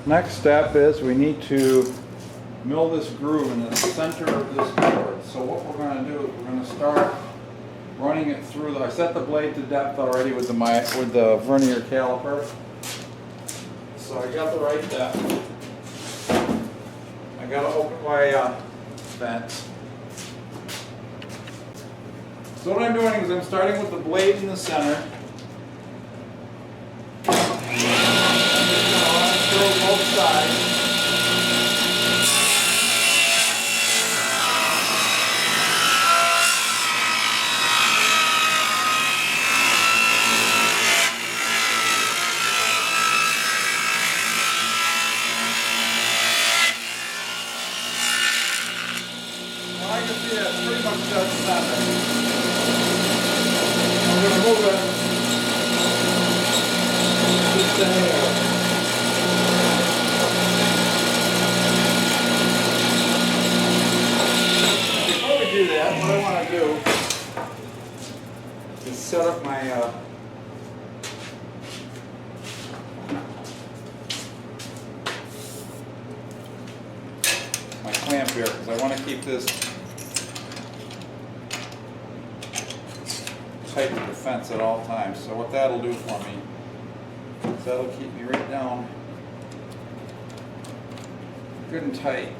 Next step is we need to mill this groove in the center of this board. So what we're going to do is we're going to start running it through. I set the blade to depth already with the vernier caliper. So I got the right depth. I got to open my vent. So what I'm doing is I'm starting with the blade in the center. Both sides. Well, I can see that it's pretty much dead center. I'm going to move it just a hair. Do that, what I want to do is set up my clamp here because I want to keep this tight to the fence at all times. So what that'll do for me is that'll keep me right down good and tight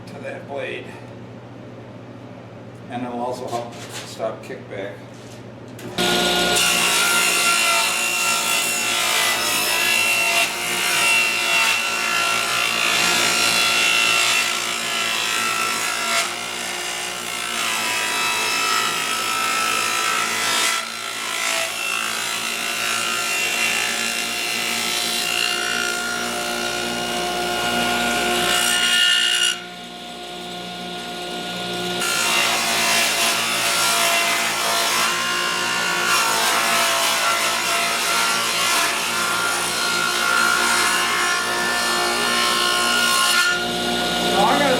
to that blade. And it'll also help stop kickback.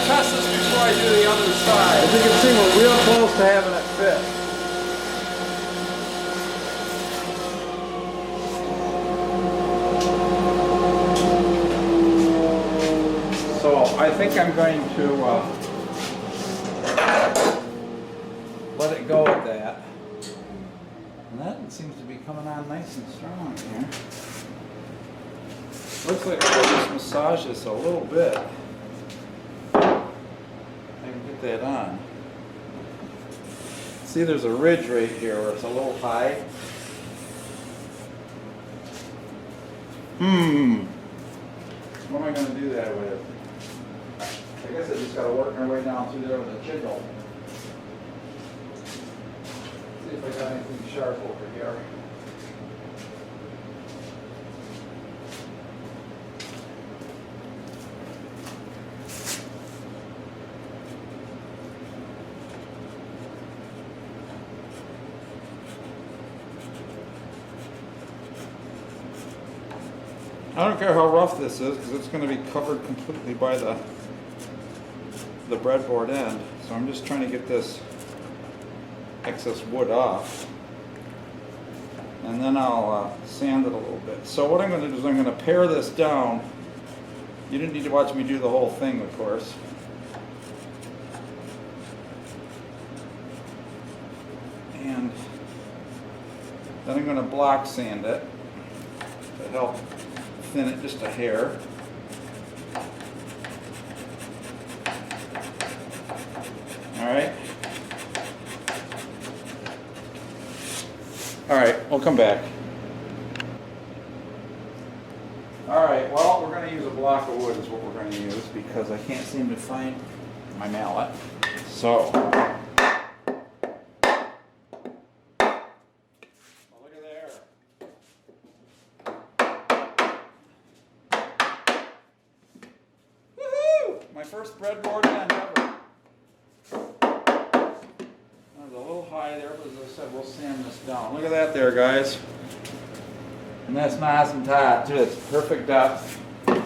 Test this before I do the other side. As you can see, we're real close to having it fit. So I think I'm going to let it go at that. And that seems to be coming on nice and strong here. Looks like I'll just massage this a little bit. That on. See, there's a ridge right here where it's a little high. What am I going to do that with? I guess I just got to work my way down through there with a chisel. See if I got anything sharp over here. I don't care how rough this is because it's going to be covered completely by the breadboard end. So I'm just trying to get this excess wood off. And then I'll sand it a little bit. So what I'm going to do is I'm going to pare this down. You didn't need to watch me do the whole thing, of course. And then I'm going to block sand it to help thin it just a hair. Alright. Alright, we'll come back. Alright, well, we're going to use a block of wood is what we're going to use because I can't seem to find my mallet. So, my first breadboard end ever. There's a little high there, but as I said, we'll sand this down. Look at that there, guys. And that's nice and tight, too. It's perfect depth. I'm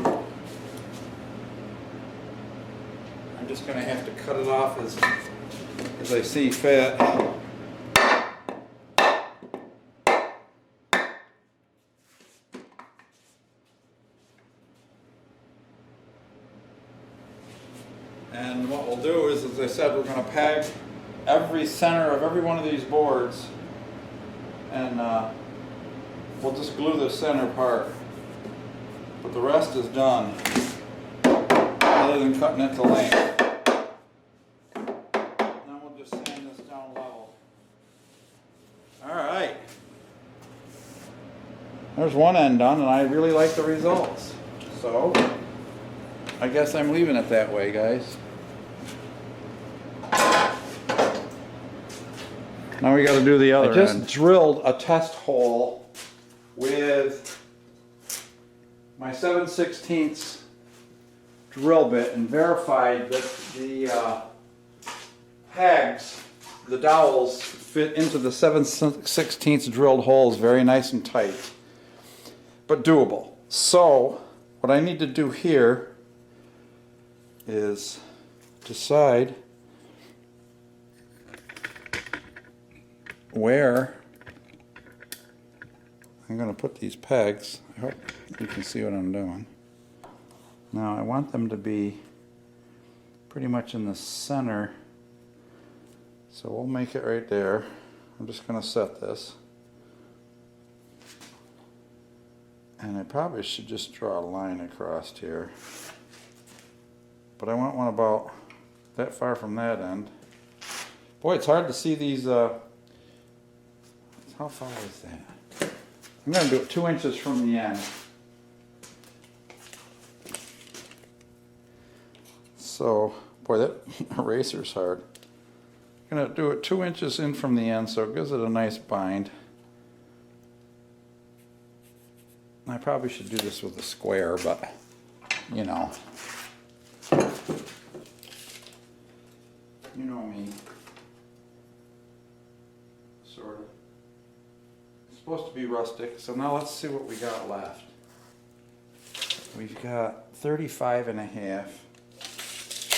just going to have to cut it off as I see fit. And what we'll do is, as I said, we're going to peg every center of every one of these boards, and we'll just glue the center part. But the rest is done, other than cutting it to length. Then we'll just sand this down level. All right. There's one end done, and I really like the results. So, I guess I'm leaving it that way, guys. Now we got to do the other end. I just drilled a test hole with my 7/16 drill bit and verified that the pegs, the dowels, fit into the 7/16 drilled holes very nice and tight, but doable. So what I need to do here is decide where I'm going to put these pegs. I hope you can see what I'm doing. Now I want them to be pretty much in the center, so we'll make it right there. I'm just going to set this, and I probably should just draw a line across here, but I want one about that far from that end. Boy, it's hard to see these. How far is that? I'm going to do it 2 inches from the end. So, boy, that eraser's hard. I'm going to do it 2 inches in from the end, so it gives it a nice bind. I probably should do this with a square, but you know. You know me. Sort of. Supposed to be rustic, so now let's see what we got left. We've got 35.5,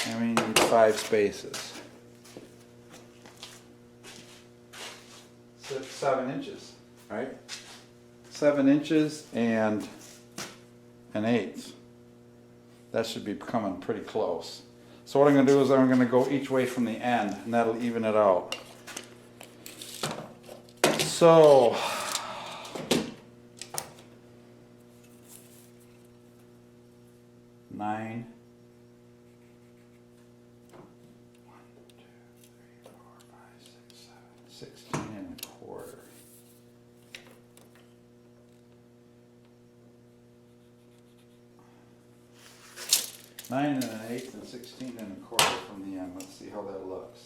and we need 5 spaces. 7 inches, right? 7 inches and 1/8. That should be coming pretty close. So what I'm going to do is I'm going to go each way from the end, and that'll even it out. So nine. 1, 2, 3, 4, 5, 6, 7, 16.25. 9 1/8 and 16.25 from the end. Let's see how that looks.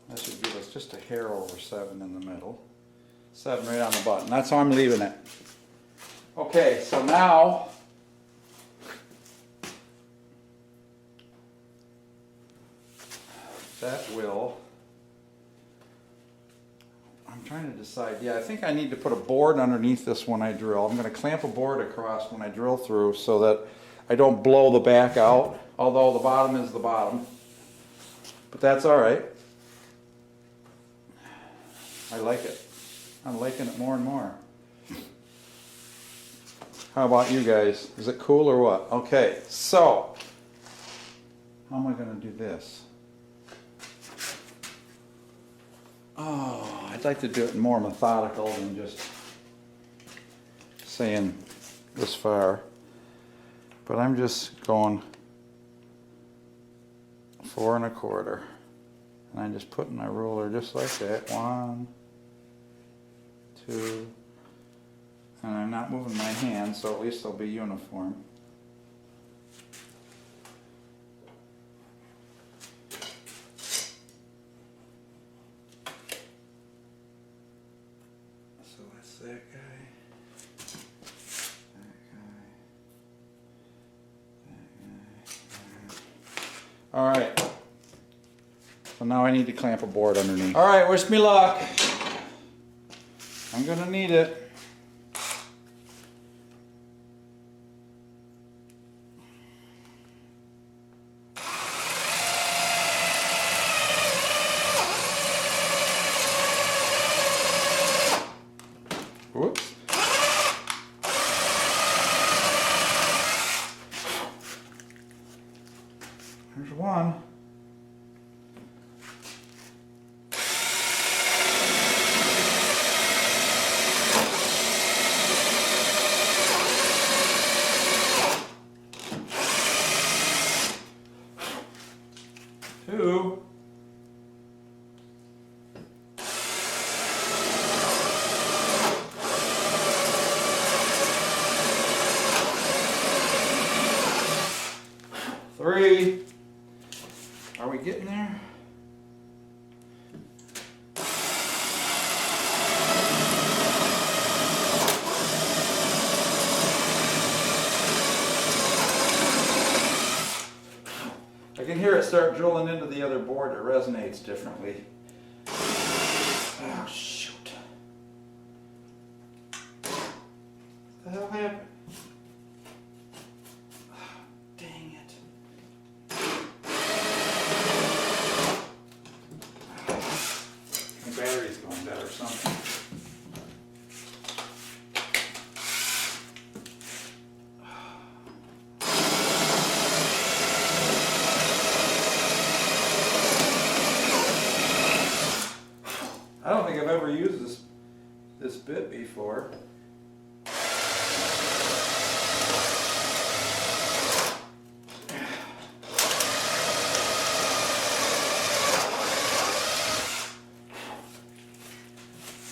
That should give us just a hair over 7 in the middle. 7 right on the button. That's how I'm leaving it. Okay, so now that will, I'm trying to decide. Yeah, I think I need to put a board underneath this when I drill. I'm going to clamp a board across when I drill through so that I don't blow the back out, although the bottom is the bottom. But that's all right. I like it. I'm liking it more and more. How about you guys? Is it cool or what? Okay, so how am I going to do this? Oh, I'd like to do it more methodical than just saying this far. But I'm just going 4 1/4. And I'm just putting my ruler just like that. 1, 2, and I'm not moving my hand, so at least they'll be uniform. So that's that guy, that guy, that guy. All right. So now I need to clamp a board underneath. All right, wish me luck. I'm gonna need it. start drilling into the other board, it resonates differently. Oh, shoot. What the hell happened? Oh, dang it. My battery's going dead or something. I don't think I've ever used this bit before.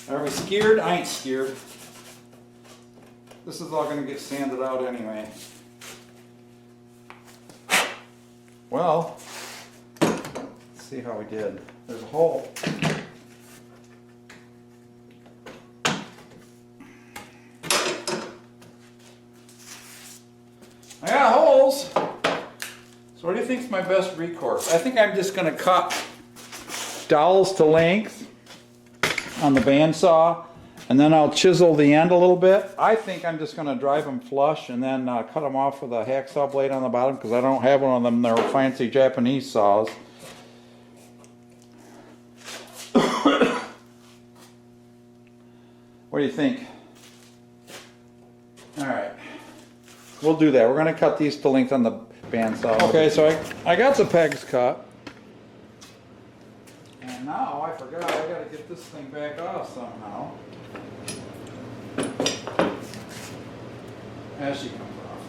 Are we scared? I ain't scared. This is all going to get sanded out anyway. Well, let's see how we did. There's a hole. I got holes. So what do you think is my best recourse? I think I'm just going to cut dowels to length on the bandsaw, and then I'll chisel the end a little bit. I think I'm just going to drive them flush and then cut them off with a hacksaw blade on the bottom, because I don't have one of them. They're fancy Japanese saws. What do you think? All right. We'll do that. We're going to cut these to length on the bandsaw. Okay, so I got the pegs cut. And now I forgot I got to get this thing back off somehow. As she comes off.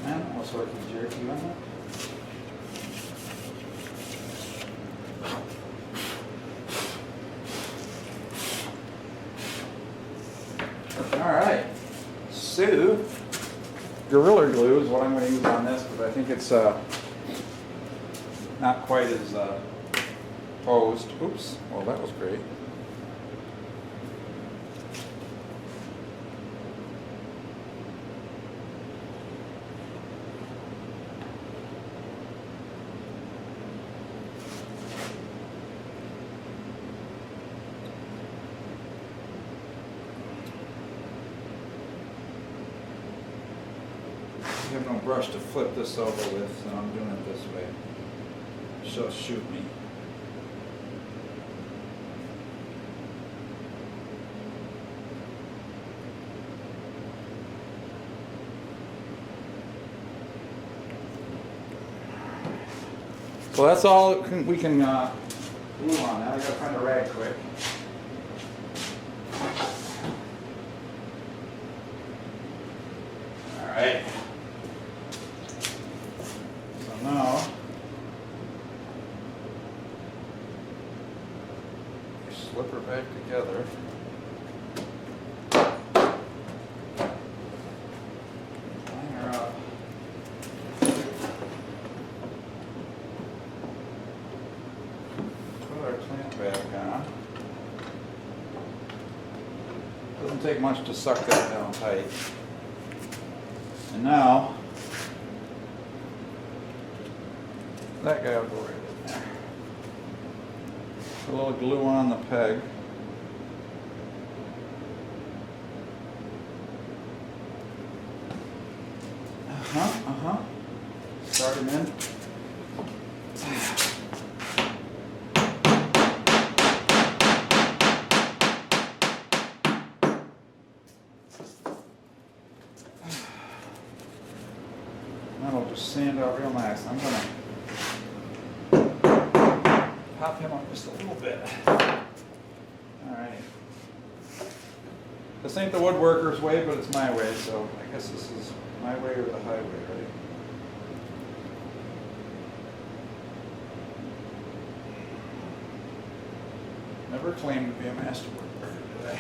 And almost working jerky on that. Alright, so Gorilla Glue is what I'm going to use on this, because I think it's not quite as posed. Oops, well that was great. I have no brush to flip this over with, so I'm doing it this way. She'll shoot me. So that's all we can glue on that. I gotta find a rag quick. All right. Now, you slip her back together. Line her up. Put our clamp back on. Doesn't take much to suck that down tight. And now, that guy will go right in there. Put a little glue on the peg. Start him in. That'll just sand out real nice. I'm gonna pop him up just a little bit. Alright. This ain't the woodworker's way, but it's my way, so I guess this is my way or the highway, right? Never claimed to be a master woodworker, did I?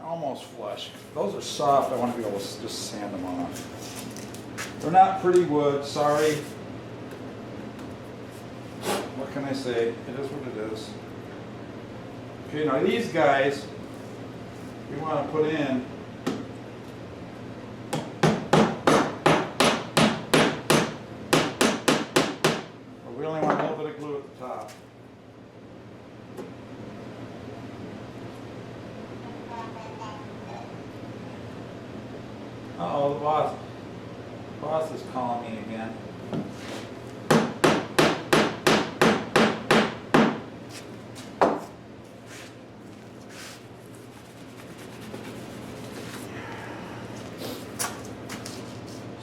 Almost flush. Those are soft. I want to be able to just sand them off. They're not pretty wood, sorry. What can I say? It is what it is. Okay, now these guys, we want to put in we only want a little bit of glue at the top. Uh-oh, the boss is calling me again.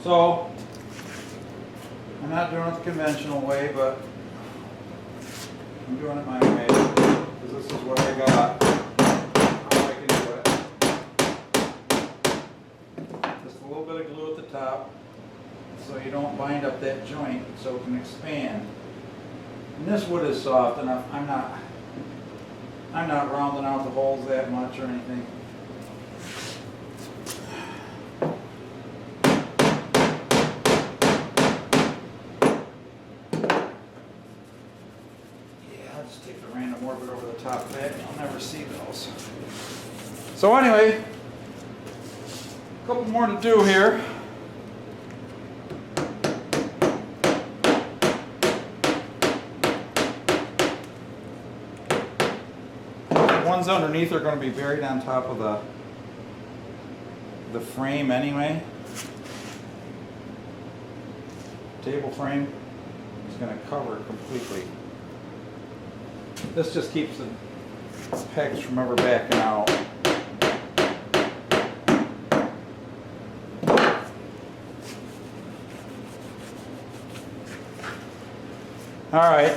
So, I'm not doing it the conventional way, but I'm doing it my way, because this is what I got. How I can do it. Just a little bit of glue at the top, so you don't bind up that joint, so it can expand. And this wood is soft enough. I'm not rounding out the holes that much or anything. Take the random orbit over the top of that, you'll never see those. So anyway, a couple more to do here. The ones underneath are going to be buried on top of the frame anyway. Table frame is going to cover it completely. This just keeps the pegs from ever backing out. All right.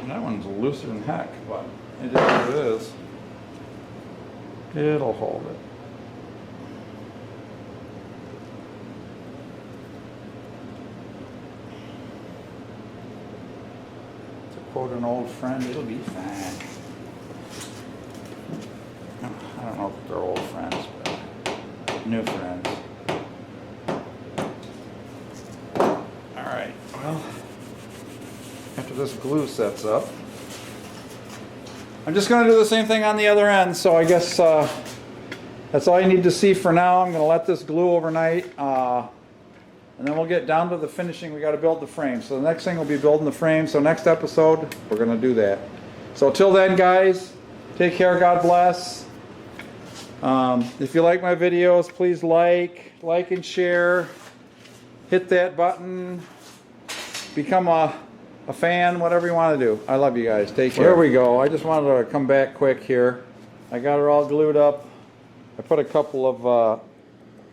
That one's looser than heck, but it is what it is. It'll hold it. Quote an old friend, it'll be fine. I don't know if they're old friends, but new friends. Alright, well, after this glue sets up, I'm just going to do the same thing on the other end, so I guess that's all you need to see for now. I'm going to let this glue overnight. And then we'll get down to the finishing. We got to build the frame. So the next thing will be building the frame. So next episode, we're going to do that. So till then, guys, take care. God bless. If you like my videos, please like and share. Hit that button. Become a fan, whatever you want to do. I love you guys. Take care. There we go. I just wanted to come back quick here. I got her all glued up. I put a couple of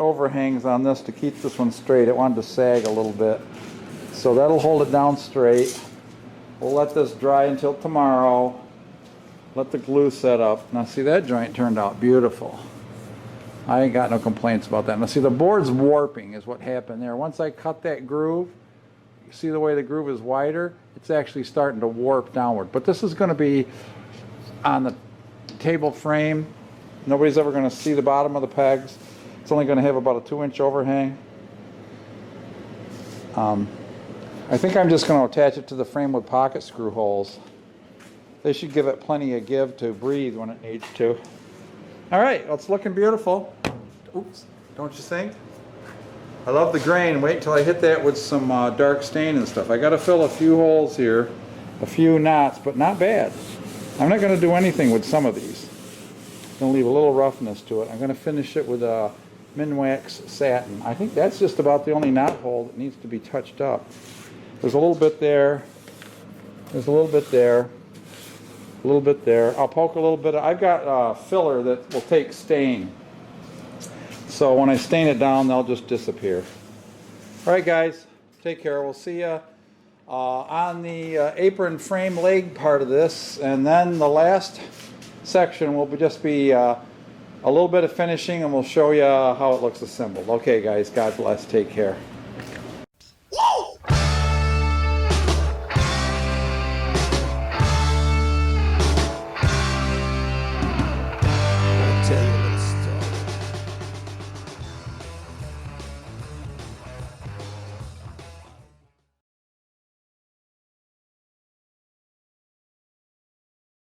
overhangs on this to keep this one straight. It wanted to sag a little bit, so that'll hold it down straight. We'll let this dry until tomorrow. Let the glue set up. Now see, that joint turned out beautiful. I ain't got no complaints about that. Now see, the board's warping is what happened there. Once I cut that groove, you see the way the groove is wider, it's actually starting to warp downward. But this is going to be on the table frame. Nobody's ever going to see the bottom of the pegs. It's only going to have about a 2-inch overhang. I think I'm just going to attach it to the frame with pocket screw holes. They should give it plenty of give to breathe when it needs to. All right, well, it's looking beautiful. Oops, don't you think? I love the grain. Wait until I hit that with some dark stain and stuff. I got to fill a few holes here, a few knots, but not bad. I'm not going to do anything with some of these. I'm going to leave a little roughness to it. I'm going to finish it with a Minwax satin. I think that's just about the only knot hole that needs to be touched up. There's a little bit there. There's a little bit there. A little bit there. I'll poke a little bit. I've got filler that will take stain. So when I stain it down, they'll just disappear. All right, guys. Take care. We'll see you on the apron frame leg part of this. And then the last section will just be a little bit of finishing, and we'll show you how it looks assembled. Okay, guys, God bless. Take care.